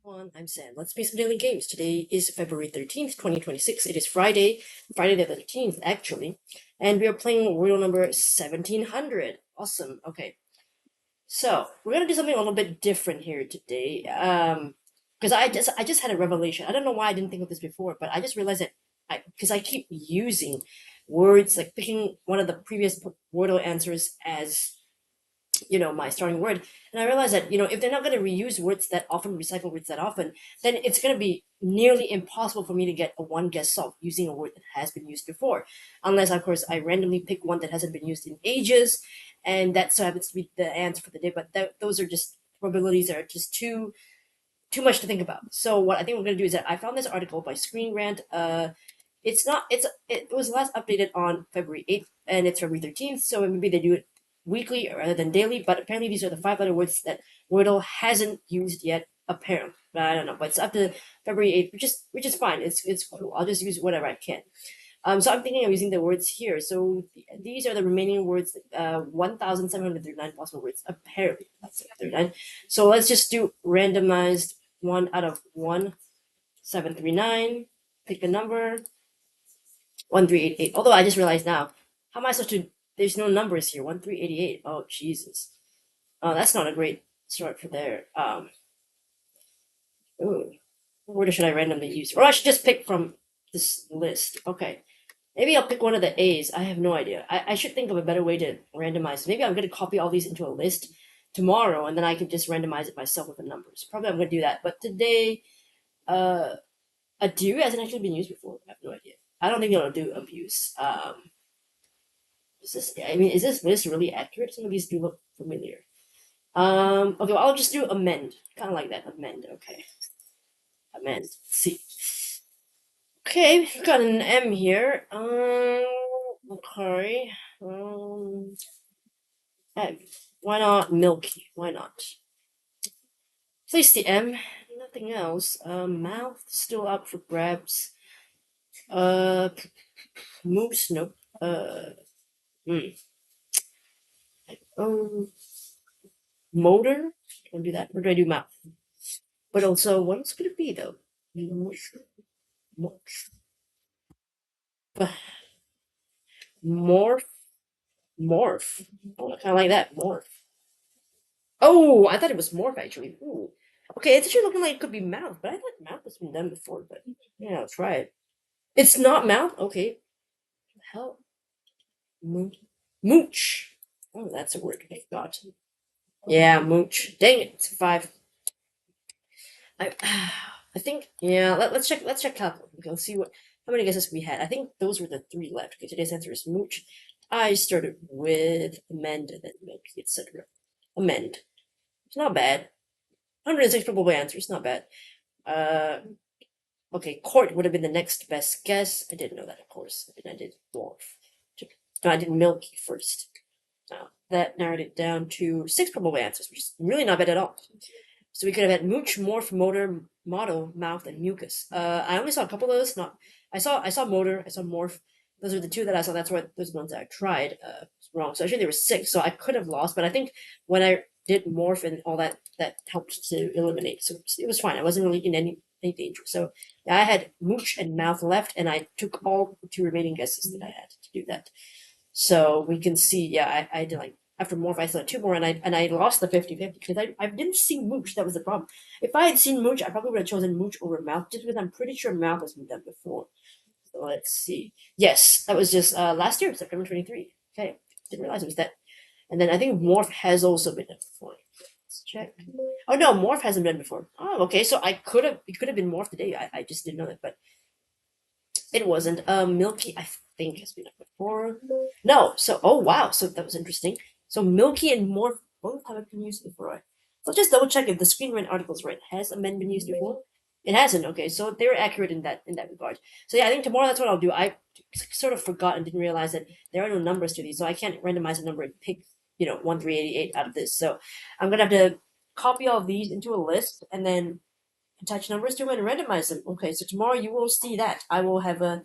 everyone, I'm Sam. Let's play some daily games. Today is February 13th, 2026. It is Friday the 13th, actually. And we are playing Wordle number 1700. Awesome. Okay. So, we're gonna do something a little bit different here today. Because I just had a revelation. I don't know why I didn't think of this before, but I just realized that because I keep using words, like picking one of the previous Wordle answers as my starting word, and I realized that if they're not going to reuse words that often, recycle words that often, then it's going to be nearly impossible for me to get a one guess solve using a word that has been used before, unless of course I randomly pick one that hasn't been used in ages, and that so happens to be the answer for the day. But those are just probabilities that are just too much to think about. So what I think we're going to do is that I found this article by Screen Rant. It was last updated on February 8th, and it's February 13th, so maybe they do it weekly rather than daily, but apparently these are the 5-letter words that Wordle hasn't used yet, apparently. I don't know, but it's up to February 8th, which is fine. It's cool. I'll just use whatever I can. So I'm thinking of using the words here. So these are the remaining words, 1,739 possible words, apparently. That's 39. So let's just do randomized 1 out of 1,739. Pick a number. 1388. Although I just realized now, how am I supposed to? There's no numbers here. 1388. Oh Jesus. Oh, that's not a great start for there. Ooh. What word should I randomly use? Or I should just pick from this list. Okay. Maybe I'll pick one of the A's. I have no idea. I should think of a better way to randomize. Maybe I'm going to copy all these into a list tomorrow, and then I can just randomize it myself with the numbers. Probably I'm going to do that. But today, a do hasn't actually been used before. I have no idea. I don't think it'll do abuse. Is this list really accurate? Some of these do look familiar. Okay, well, I'll just do amend. Kind of like that. Amend. Okay. Amend. Let's see. Okay, we've got an M here. Okay. M. Why not milky? Why not? Place the M. Nothing else. Mouth still up for grabs. Moose. Nope. Motor. Don't do that. Or do I do mouth? But also, what else could it be though? Morph. Morph. Oh, kind of like that. Morph. Oh, I thought it was morph actually. Ooh. Okay, it's actually looking like it could be mouth, but I thought mouth has been done before. But yeah, let's try it. It's not mouth. Okay. What the hell? Mooch. Oh, that's a word I forgot. Yeah, mooch. Dang it, it's 5. I I think let's check calculus. Let's see how many guesses we had. I think those were the 3 left. Okay, today's answer is mooch. I started with amend and then milky, etc. Amend. It's not bad. 106 probable answers, not bad. Okay, court would have been the next best guess. I didn't know that, of course. I did dwarf. No, I did milky first. Now that narrowed it down to 6 probable answers, which is really not bad at all. So we could have had mooch, morph, motor, motto, mouth, and mucus. I only saw a couple of those. I saw motor, I saw morph. Those are the 2 that I saw. Those are the ones that I tried. Wrong. So actually there were 6. So I could have lost, but I think when I did morph and all that helped to eliminate. So it was fine. I wasn't really in any danger. So I had mooch and mouth left, and I took all the 2 remaining guesses that I had to do that. So we can see, I did like after morph, I saw 2 more, and I lost the 50-50 because I didn't see mooch. That was the problem. If I had seen mooch, I probably would have chosen mooch over mouth, just because I'm pretty sure mouth has been done before. So let's see. Yes, that was just last year, September 23. Okay, didn't realize it was that. And then I think morph has also been done before. Let's check. Oh no, morph hasn't been before. Oh, okay. So it could have been morph today. I just didn't know that, but it wasn't. Milky, I think, has been done before. No. So oh wow. So that was interesting. So milky and morph both haven't been used before. So just double check if the Screen Rant article is right. Has amend been used before? It hasn't. Okay, so they were accurate in that regard. So yeah, I think tomorrow that's what I'll do. I sort of forgot and didn't realize that there are no numbers to these, so I can't randomize a number and pick 1388 out of this. So I'm gonna have to copy all of these into a list and then attach numbers to them and randomize them. Okay, so tomorrow you will see that. I will have a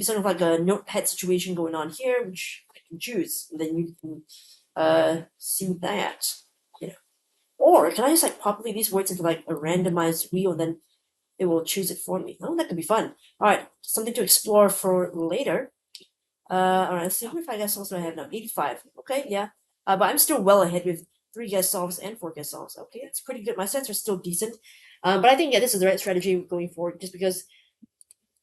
sort of like a notepad situation going on here, which I can choose. And then you can see that. Or can I just like populate these words into like a randomized wheel and then it will choose it for me? Oh, that could be fun. Alright, something to explore for later. Alright, let's see how many guess solves do I have now? 85. Okay, yeah. But I'm still well ahead with 3 guess solves and 4 guess solves. Okay, that's pretty good. My stats are still decent. But I think, yeah, this is the right strategy going forward, just because,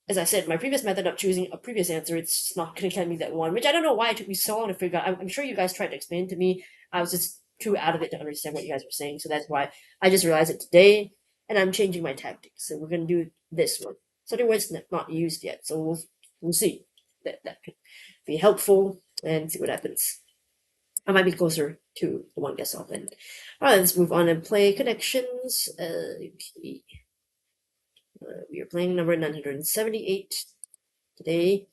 as I said, my previous method of choosing a previous answer, it's not going to get me that one, which I don't know why it took me so long to figure out. I'm sure you guys tried to explain to me. I was just too out of it to understand what you guys were saying, so that's why I just realized it today, and I'm changing my tactics. So we're going to do this one. Something where it's not used yet, so we'll see. That could be helpful and see what happens. I might be closer to the one guess off then. Alright, let's move on and play connections. Okay. We are playing number 978 today.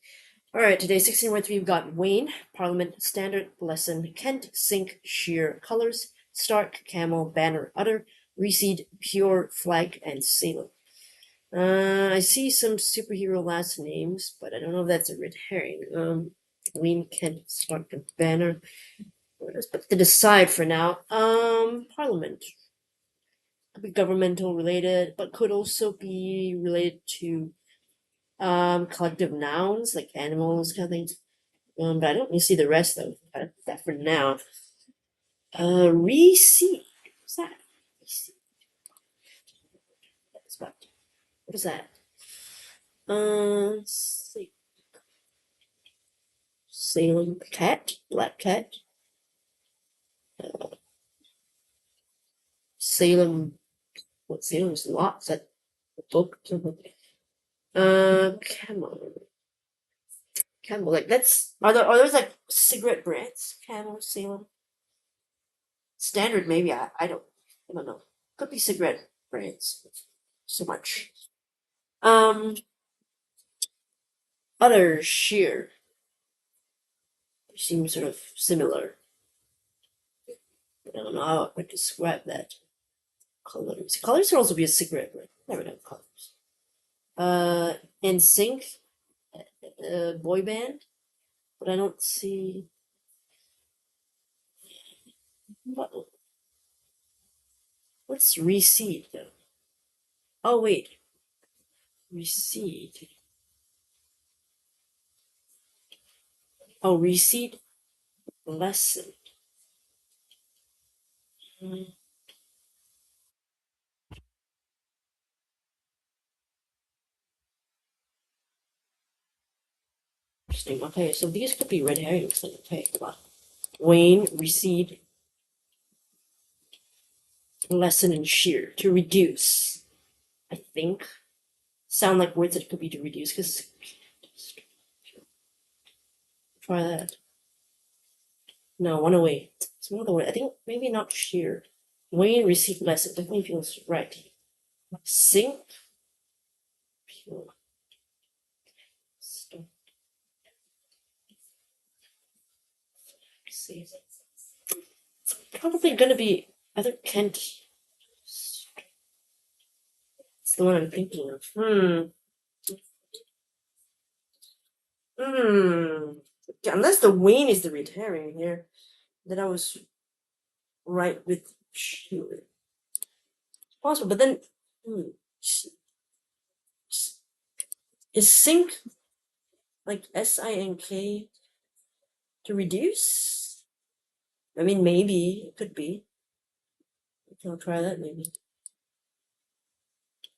Alright, today 16.3 we've got Wayne, Parliament, Standard, Lesson, Kent, Sink, Sheer, Colors, Stark, Camel, Banner, Udder, Reseed, Pure, Flag, and Salem. I see some superhero last names, but I don't know if that's a red herring. Wayne, Kent, Stark, and Banner. But to decide for now, Parliament. Could be governmental related, but could also be related to collective nouns like animals kind of things. But I don't really see the rest though. That for now. Reseed. What's that? Reseed. What is that? Salem cat, black cat. Salem. What Salem's lot? Is that a book? Camel. Camel. Like that's are those like cigarette brands? Camel, Salem, Standard. Maybe I don't know. Could be cigarette brands. So much. Um, Other sheer seem sort of similar. I don't know how I would describe that. Colors. Colors can also be a cigarette brand. Never know colors. NSYNC, boy band, but I don't see. What's Reseed though? Oh wait, Reseed. Oh, Reseed lesson. Interesting. Okay, so these could be red herrings. Okay, come on. Wayne, Reseed, lesson, and shear to reduce. I think sound like words that could be to reduce. Because try that. No, 108. It's another word. I think maybe not shear. Wayne, Reseed, lesson. Definitely feels right. Sink. Pure. Stop. See. It's probably gonna be either Kent. It's the one I'm thinking of. Unless the Wayne is the red herring here, then I was right with sure. Possible, but then is sink like SINK to reduce? I mean, maybe it could be. I'll try that maybe.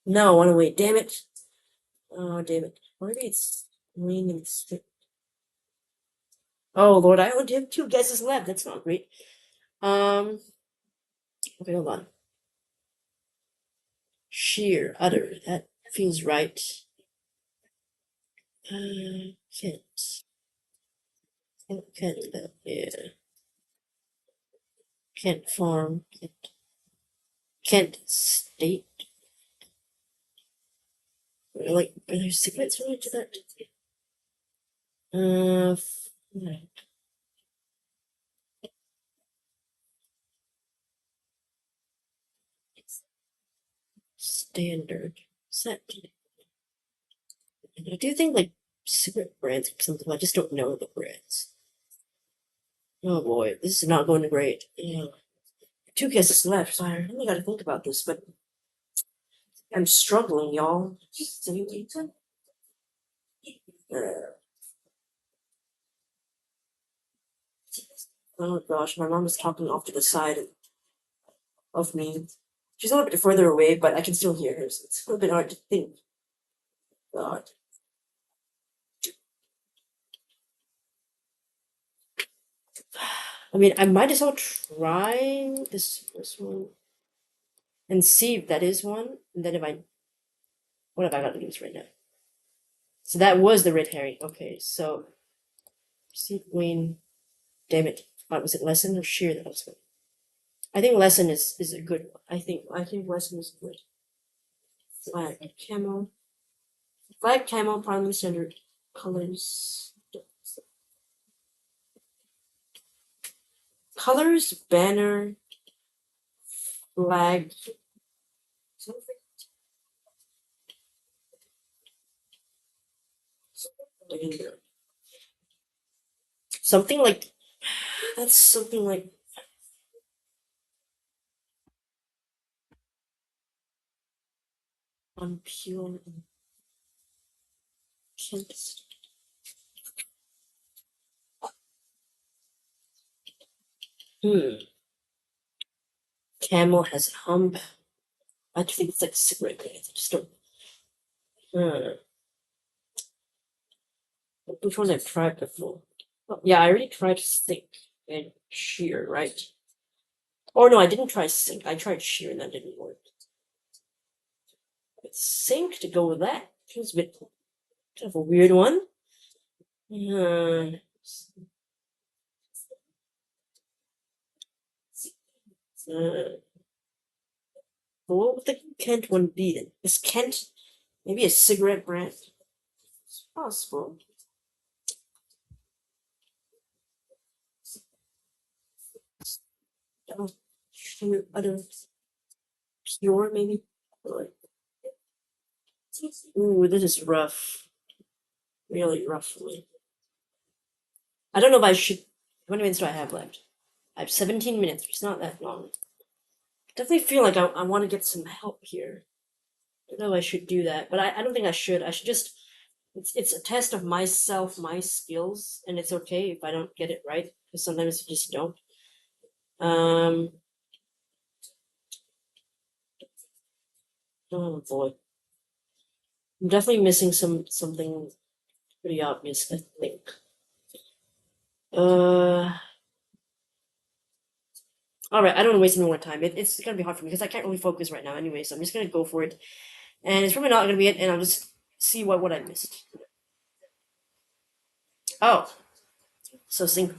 No, I want to wait. Damn it! Oh, damn it! Or maybe it's Wayne and stick. Oh Lord, I only have 2 guesses left. That's not great. Okay, hold on. Sheer, utter. That feels right. Kent. Kent, yeah. Kent Farm. Kent State. Like, are there cigarettes related to that? Standard. Set. I do think like cigarette brands or something. I just don't know the brands. Oh boy, this is not going great. Yeah. 2 guesses left, so I really gotta think about this, but I'm struggling, y'all. Oh gosh, my mom is talking off to the side of me. She's a little bit further away, but I can still hear her, so it's a little bit hard to think. God. I mean, I might as well try this first one and see if that is one, and then if I... What have I got to use right now? So that was the red herring. Okay, so... See, Wayne... Damn it. Was it lesson or sheer that I was going? I think lesson is a good one. I think lesson is good. Flag camo. Flag camo, parliament standard colors. Colors, banner, flag. Something like... That's something like... On pure... Kent. Camel has hump. I think it's like cigarette brands. I just don't... Which one I've tried before? Oh, yeah, I already tried Sync and Sheer, right? Oh no, I didn't try Sync. I tried Sheer and that didn't work. But Sync to go with that feels a bit kind of a weird one. What would the Kent one be then? Is Kent maybe a cigarette brand? It's possible. Oh, other pure maybe? Ooh, this is rough. Really rough for me. I don't know if I should... How many minutes do I have left? I have 17 minutes. It's not that long. I definitely feel like I want to get some help here. I don't know if I should do that, but I don't think I should. I should just... It's a test of myself, my skills, and it's okay if I don't get it right, because sometimes you just don't. Oh boy. I'm definitely missing something pretty obvious, I think. Alright, I don't want to waste any more time. It's gonna be hard for me because I can't really focus right now anyway, so I'm just gonna go for it. And it's probably not gonna be it, and I'll just see what I missed. Oh. So sync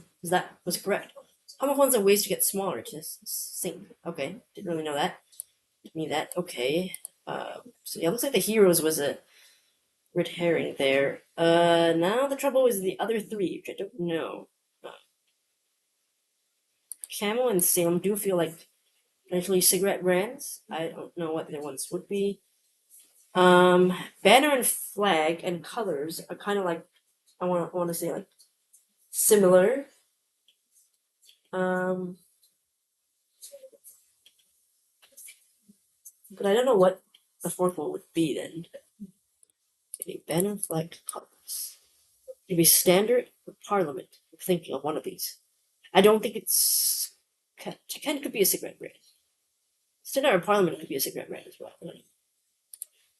was correct. Homophones are ways to get smaller to sync. Okay, didn't really know that. Didn't need that. Okay. So yeah, looks like the heroes was a red herring there. Now the trouble is the other three, which I don't know. Camel and Salem do feel like potentially cigarette brands. I don't know what the other ones would be. Banner and flag and colors are kind of like, I want to say like similar. But I don't know what the fourth one would be then. Okay, banner, flag, colors. Maybe standard or parliament. I'm thinking of one of these. I don't think it's... Kent could be a cigarette brand. Standard or parliament could be a cigarette brand as well.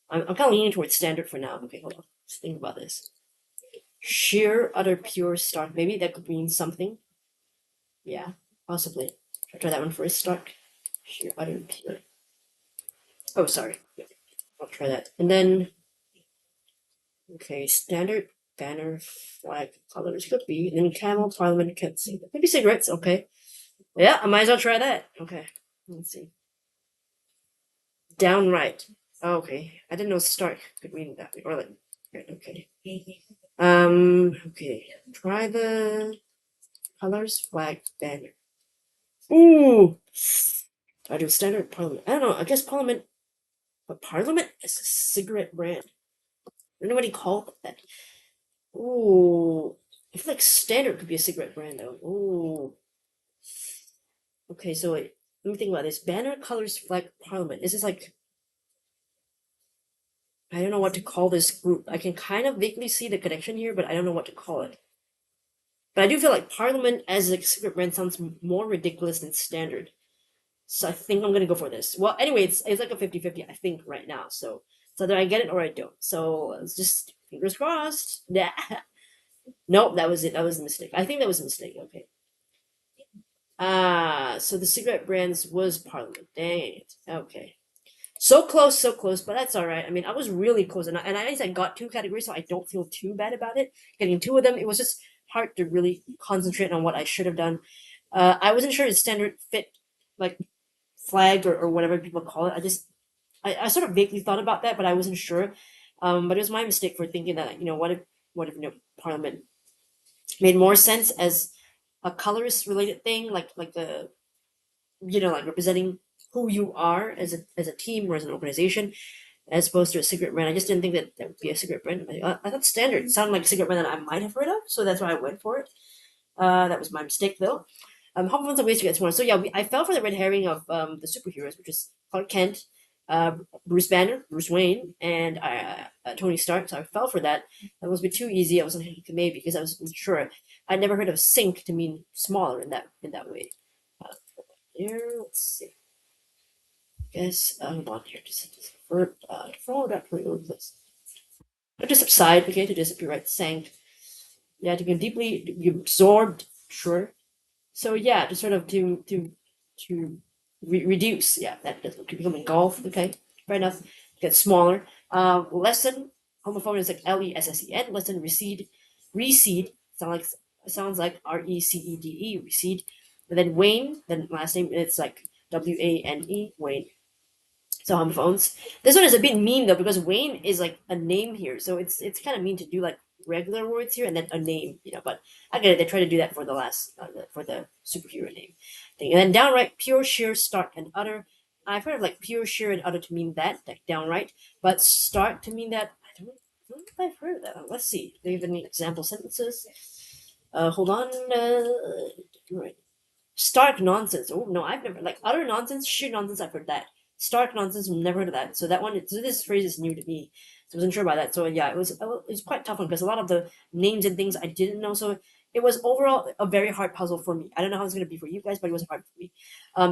I'm kind of leaning towards standard for now. Okay, hold on. Let's think about this. Sheer, utter, pure, stark. Maybe that could mean something. Yeah, possibly. I'll try that one first. Stark. Sheer, utter, pure. Oh, sorry. I'll try that. And then... Okay, standard, banner, flag, colors could be. And then camel, parliament, can't see. Maybe cigarettes, okay. Yeah, I might as well try that. Okay, let's see. Downright. Oh, okay. I didn't know stark could mean that. Or like, okay. Okay. Try the colors, flag, banner. Ooh! I do standard parliament. I don't know. I guess parliament. But parliament is a cigarette brand. I don't know what he called that. Ooh. I feel like standard could be a cigarette brand though. Ooh. Okay, so wait. let me think about this. Banner, colors, flag, parliament. Is this like, I don't know what to call this group. I can kind of vaguely see the connection here, but I don't know what to call it. But I do feel like parliament as a secret brand sounds more ridiculous than standard. So I think I'm gonna go for this. Well, anyway, it's like a 50-50, I think, right now. So either I get it or I don't. So let's just fingers crossed. Yeah. Nope, that was it. That was a mistake. I think that was a mistake. Okay. So the cigarette brands was Parliament. Dang it. Okay. So close, but that's all right. I mean, I was really close, and at least I got two categories, so I don't feel too bad about it. Getting two of them, it was just hard to really concentrate on what I should have done. I wasn't sure if standard fit, like flag or whatever people call it. I sort of vaguely thought about that, but I wasn't sure. But it was my mistake for thinking that what if Parliament made more sense as a colorist related thing, like the like representing who you are as a team or as an organization, as opposed to a secret brand. I just didn't think that would be a secret brand. I thought standard sounded like a secret brand that I might have heard of, so that's why I went for it. That was my mistake though. How fun ways to get smarter. So yeah, I fell for the red herring of the superheroes, which is Clark Kent, Bruce Banner, Bruce Wayne, and Tony Stark. So I fell for that. That was a bit too easy. I was like, maybe because I was sure. I'd never heard of sync to mean smaller in that way. Here, let's see. Guess hold on here. Just forward that this. But just subside, okay, to disappear, right? Sank. Yeah, to get deeply you absorbed, sure. So yeah, to sort of to reduce, yeah, that does to become engulfed, okay, fair enough. Get smaller. Lessen, homophone is like Lessen, lessen, recede, sounds like Recede, recede. And then Wayne, then last name it's like Wane, Wayne. So homophones. This one is a bit mean though because Wayne is like a name here, so it's kind of mean to do like regular words here and then a name, But I get it. They try to do that for the last for the superhero name thing, and then downright, pure, sheer, stark, and utter. I've heard of like pure, sheer, and utter to mean that, like downright, but stark to mean that I don't know if I've heard of that. Let's see. Do you have any example sentences? Hold on. Right. Stark nonsense. Oh no, I've never like utter nonsense, sheer nonsense. I've heard that. Stark nonsense. Never heard of that. So that one. So this phrase is new to me. So I wasn't sure about that. So yeah, it was quite tough one because a lot of the names and things I didn't know. So it was overall a very hard puzzle for me. I don't know how it's gonna be for you guys, but it was hard for me.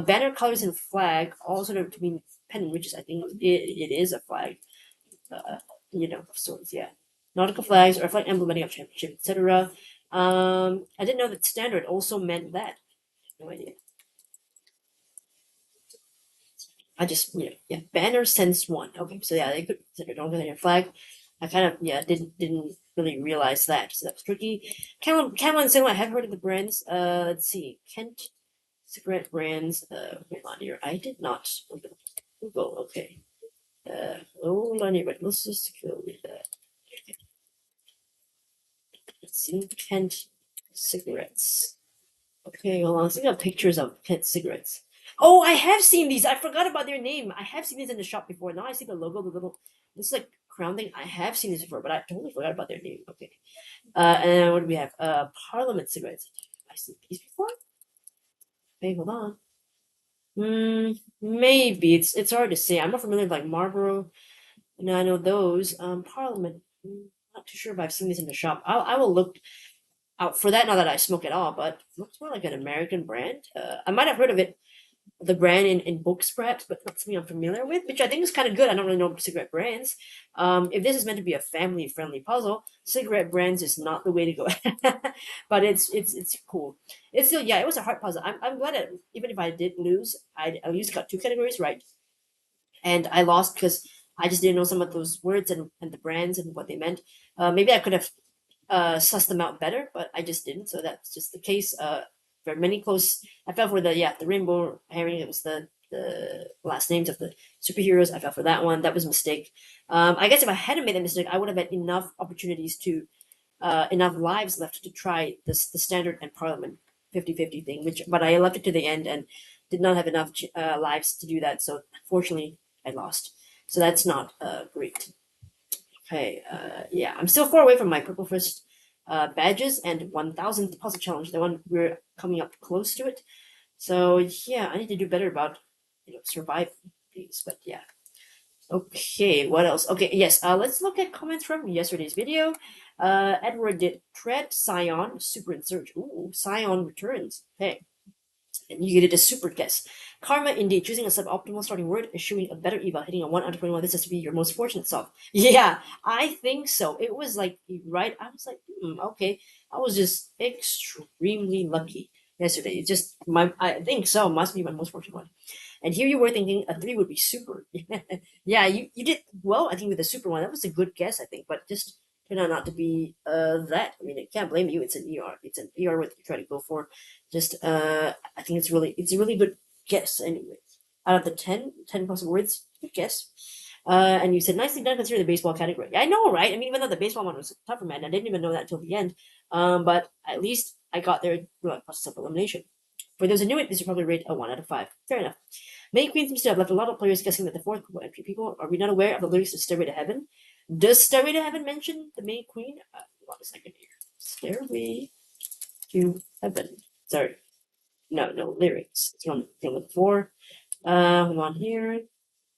Banner, colors, and flag all sort of to mean pennant, which is I think it is a flag. Of sorts. Yeah, nautical flags or a flag emblematic of championship, etc. I didn't know that standard also meant that. No idea. I just yeah. Banner sense one. Okay, so yeah, they could consider don't get their flag. I kind of didn't really realize that, so that was tricky. Camel and Cinema, I have heard of the brands. Let's see, Kent cigarette brands. Hold on here. I did not open Google. Okay. Hold on here, but let's just go with that. Let's see, Kent cigarettes. Okay, hold on. I think I have pictures of Kent cigarettes. Oh, I have seen these. I forgot about their name. I have seen these in the shop before. Now I see the logo, the little this like crown thing. I have seen this before, but I totally forgot about their name. Okay. And what do we have? Parliament cigarettes. I seen these before. Okay, hold on. Maybe it's hard to say. I'm not familiar with like Marlboro. And I know those. Parliament. Not too sure if I've seen these in the shop. I will look out for that now that I smoke it all. But it looks more like an American brand. I might have heard of it the brand in books perhaps, but not something I'm familiar with, which I think is kind of good. I don't really know cigarette brands. If this is meant to be a family friendly puzzle, cigarette brands is not the way to go. But it's cool. It's still yeah, it was a hard puzzle. I'm glad that even if I did lose, I at least got two categories right, and I lost because I just didn't know some of those words and the brands and what they meant. Maybe I could have suss them out better, but I just didn't. So that's just the case. Very many close. I fell for the rainbow herring. It was the last names of the superheroes. I fell for that one. That was a mistake. I guess if I hadn't made that mistake, I would have had enough opportunities to enough lives left to try this the standard and parliament 50-50 thing. But I left it to the end and did not have enough lives to do that. So unfortunately, I lost. So that's not great. Okay, yeah, I'm still far away from my purple fist badges and 1000th puzzle challenge. The one we're coming up close to it. So yeah, I need to do better about surviving these. But yeah. Okay, what else? Okay, yes. Let's look at comments from yesterday's video. Edward did Tread Scion Super Insert. Ooh, Scion returns. Hey, and you get it a super guess. Karma, indeed, choosing a suboptimal starting word, issuing a better eval, hitting a 1 out of 21. This has to be your most fortunate self. Yeah, I think so. It was like, right? I was like, okay. I was just extremely lucky yesterday. It's just, I think so. Must be my most fortunate one. And here you were thinking a 3 would be super. Yeah, you did well, I think, with the super one. That was a good guess, I think, but just turned out not to be that. I mean, I can't blame you. It's an ER. It's an ER what you try to go for. Just I think it's a really good guess anyway. Out of the 10 possible words, good guess. And you said nicely done considering the baseball category. I know, right? I mean, even though the baseball one was tougher, man, I didn't even know that until the end. But at least I got there through a process of elimination. For those who knew it, this would probably rate a 1 out of 5. Fair enough. May Queen seems to have left a lot of players guessing that the fourth will entry. People, are we not aware of the lyrics to Stairway to Heaven? Does Stairway to Heaven mention the May Queen? Hold on a second here. Stairway to Heaven. Sorry. No lyrics. It's on 4. Hold on here.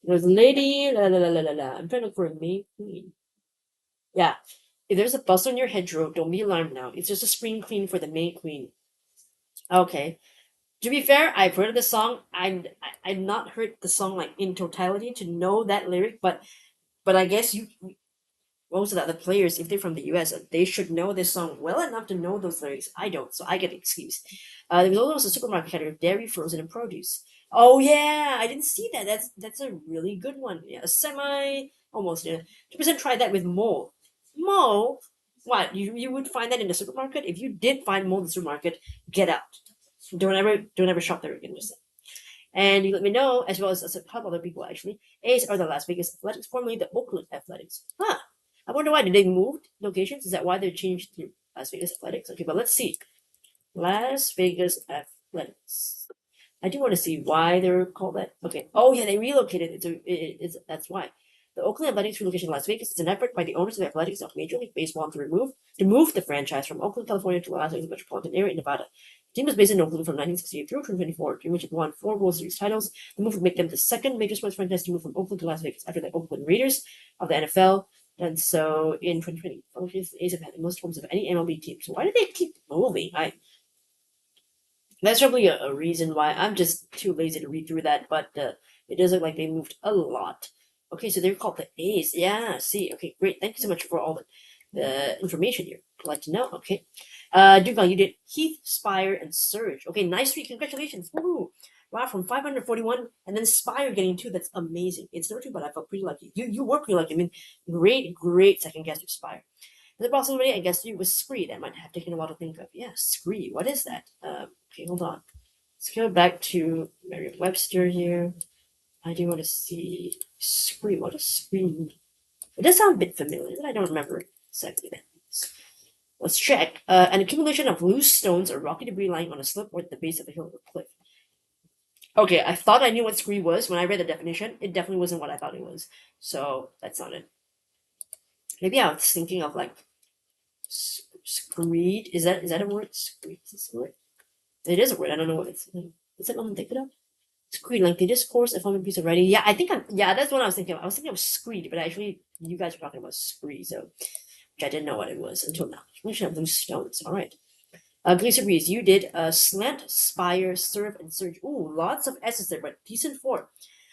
There's a lady. La la la la la la. I'm trying to look for a May Queen. Yeah. If there's a bus on your hedgerow, don't be alarmed now. It's just a spring clean for the May Queen. Okay. To be fair, I've heard of the song. I've not heard the song like in totality to know that lyric, but I guess you most of the other players, if they're from the US, they should know this song well enough to know those lyrics. I don't, so I get excused. There was also a supermarket category of dairy, frozen, and produce. Oh yeah, I didn't see that. That's a really good one. Yeah, a semi almost. Yeah, 2% try that with mole. Mole. What you would find that in the supermarket? If you did find mole in the supermarket, get out. Don't ever shop there again. Just and you let me know, as well as a couple other people actually. A's are the Las Vegas Athletics, formerly the Oakland Athletics. Huh. I wonder why. Did they move locations? Is that why they changed to Las Vegas Athletics? Okay, but let's see. Las Vegas Athletics. I do want to see why they're called that. Okay. Oh yeah, they relocated it. That's why. The Oakland Athletics relocation to Las Vegas is an effort by the owners of the Athletics of Major League Baseball to move the franchise from Oakland, California to Las Vegas metropolitan area in Nevada. The team was based in Oakland from 1968 through 2024, in which it won 4 World Series titles. The move would make them the second major sports franchise to move from Oakland to Las Vegas after the Oakland Raiders of the NFL. And so in 2020, the A's have had the most homes of any MLB team. So why did they keep moving? That's probably a reason why. I'm just too lazy to read through that, but it does look like they moved a lot. Okay, so they're called the A's. Yeah, see. Okay, great. Thank you so much for all the information here. I'd like to know. Okay. Dugal, you did Heath, Spire, and Surge. Okay, nice read. Congratulations. Woohoo. Wow, from 541 and then Spire getting 2. That's amazing. It's number 2, but I felt pretty lucky. You were pretty lucky. I mean, great second guess with Spire. The possibility, I guess, was Scree. That might have taken a while to think of. Yeah, Scree. What is that? Okay, hold on. Let's go back to Merriam-Webster here. I do want to see Scree. What does Scree mean? It does sound a bit familiar, but I don't remember exactly that. Let's check. An accumulation of loose stones or rocky debris lying on a slope or at the base of a hill or cliff. Okay, I thought I knew what Scree was when I read the definition. It definitely wasn't what I thought it was. So that's not it. Maybe I was thinking of like Screed. Is that a word? Screed. Is a word? It is a word. I don't know what it's. Is it what I'm thinking of? Screed, like the discourse, a form piece of writing. Yeah, I think that's what I was thinking of. I was thinking of Screed, but actually, you guys were talking about Scree, so which I didn't know what it was until now. We should have loose stones. All right. Glacier Breeze, you did Slant, Spire, Serve, and Surge. Ooh, lots of S's there, but decent 4.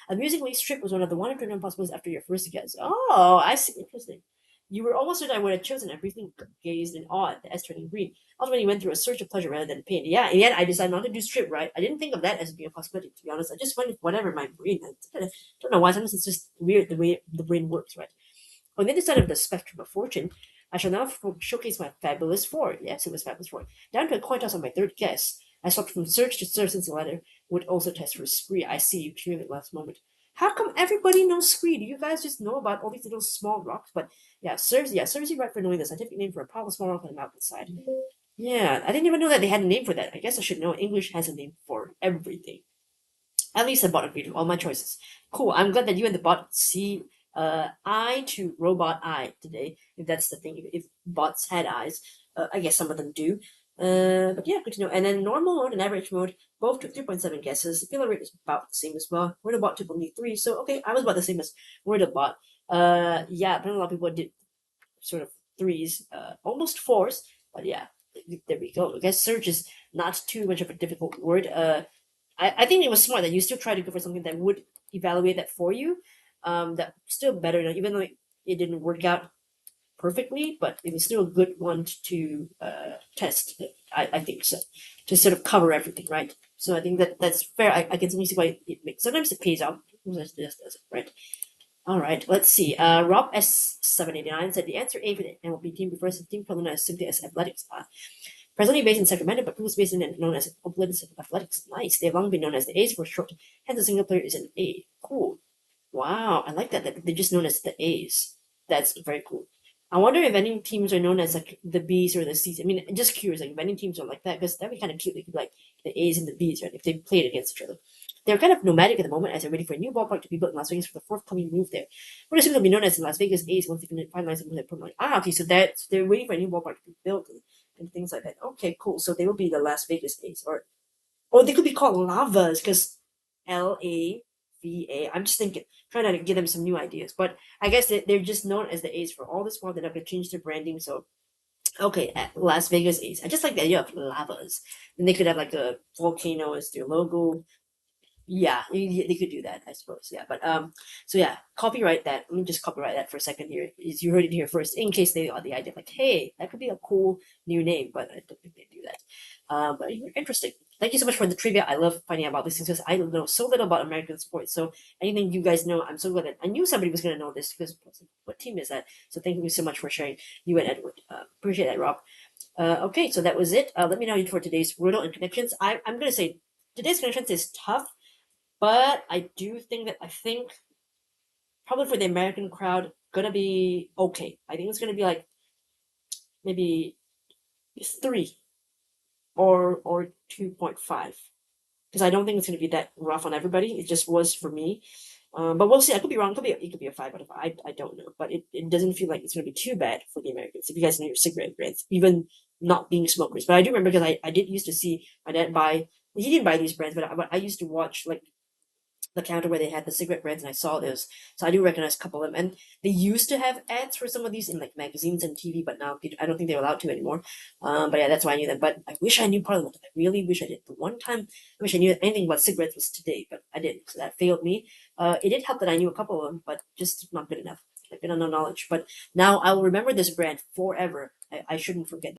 Amusingly, Strip was one of the 129 possibilities after your first guess. Oh, I see. Interesting. You were almost certain I would have chosen everything gazed in awe at the S turning green. Ultimately, went through a search of pleasure rather than pain. Yeah, and yet I decided not to do Strip, right? I didn't think of that as being a possibility, to be honest. I just went with whatever my brain had. I don't know why. Sometimes it's just weird the way the brain works, right? On the other side of the spectrum of fortune, I shall now showcase my fabulous 4. Yes, it was fabulous 4. Down to a coin toss on my third guess. I swapped from search to serve since the latter would also test for Scree. I see you cleared it last moment. How come everybody knows Scree? Do you guys just know about all these little small rocks? But yeah, serves you right for knowing the scientific name for a powerful small rock on the mountainside. Yeah, I didn't even know that they had a name for that. I guess I should know English has a name for everything. At least the bot agreed with all my choices. Cool. I'm glad that you and the bot see eye to robot eye today. If that's the thing, if bots had eyes, I guess some of them do. But yeah, good to know. And then normal mode and average mode both took 3.7 guesses. Failure rate was about the same as well. Wordle took only 3, so okay, I was about the same as Wordle. Yeah, but a lot of people did sort of threes, almost fours, but yeah, there we go. I guess search is not too much of a difficult word. I think it was smart that you still try to go for something that would evaluate that for you. That still better, even though it didn't work out perfectly, but it was still a good one to test. I think so, to sort of cover everything, right? So I think that's fair. I can see why it makes. Sometimes it pays out. Right? All right. Let's see. Rob S789 said the answer A for the MLB team refers to the team known as simply as athletics. Presently based in Sacramento, but previously based in known as Oakland Athletics. Nice. They've long been known as the A's for short. Hence, a single player is an A. Cool. Wow, I like that. That they're just known as the A's. That's very cool. I wonder if any teams are known as like the B's or the C's. I mean, just curious, like if any teams are like that, because that'd be kind of cute. They could like the A's and the B's, right? If they played against each other. They're kind of nomadic at the moment as they're waiting for a new ballpark to be built in Las Vegas for the forthcoming move there. What assume they'll be known as the Las Vegas A's once they can finalize the move permanently. Okay, so they're waiting for a new ballpark to be built and things like that. Okay, cool. So they will be the Las Vegas A's, or they could be called Lavas because LAVA. I'm just thinking, trying to give them some new ideas. But I guess they're just known as the A's for all this while. They're not going to change their branding. So, okay, Las Vegas A's. I just like the idea of lavas. And they could have like a volcano as their logo. Yeah, they could do that, I suppose. Yeah, but so yeah, copyright that. Let me just copyright that for a second here. You heard it here first, in case they got the idea, like, hey, that could be a cool new name, but I don't think they do that. But interesting. Thank you so much for the trivia. I love finding out about these things because I know so little about American sports. So anything you guys know, I'm so glad that I knew somebody was going to know this because what team is that? So thank you so much for sharing, you and Edward. Appreciate that, Rob. Okay, so that was it. Let me know for today's Wordle and connections. I'm going to say today's connections is tough. But I do think that probably for the American crowd gonna be okay. I think it's gonna be like maybe 3 or 2.5 because I don't think it's gonna be that rough on everybody. It just was for me. But we'll see. I could be wrong. It could be a 5 out of 5. I don't know. But it doesn't feel like it's gonna be too bad for the Americans. If you guys know your cigarette brands, even not being smokers. But I do remember because I did used to see my dad buy. He didn't buy these brands, but I used to watch like the counter where they had the cigarette brands, and I saw those. So I do recognize a couple of them. And they used to have ads for some of these in like magazines and TV, but now I don't think they're allowed to anymore. But yeah, that's why I knew them. But I wish I knew Parliament. I really wish I did. The one time I wish I knew anything about cigarettes was today, but I didn't. So that failed me. It did help that I knew a couple of them, but just not good enough. Like, no knowledge. But now I will remember this brand forever. I shouldn't forget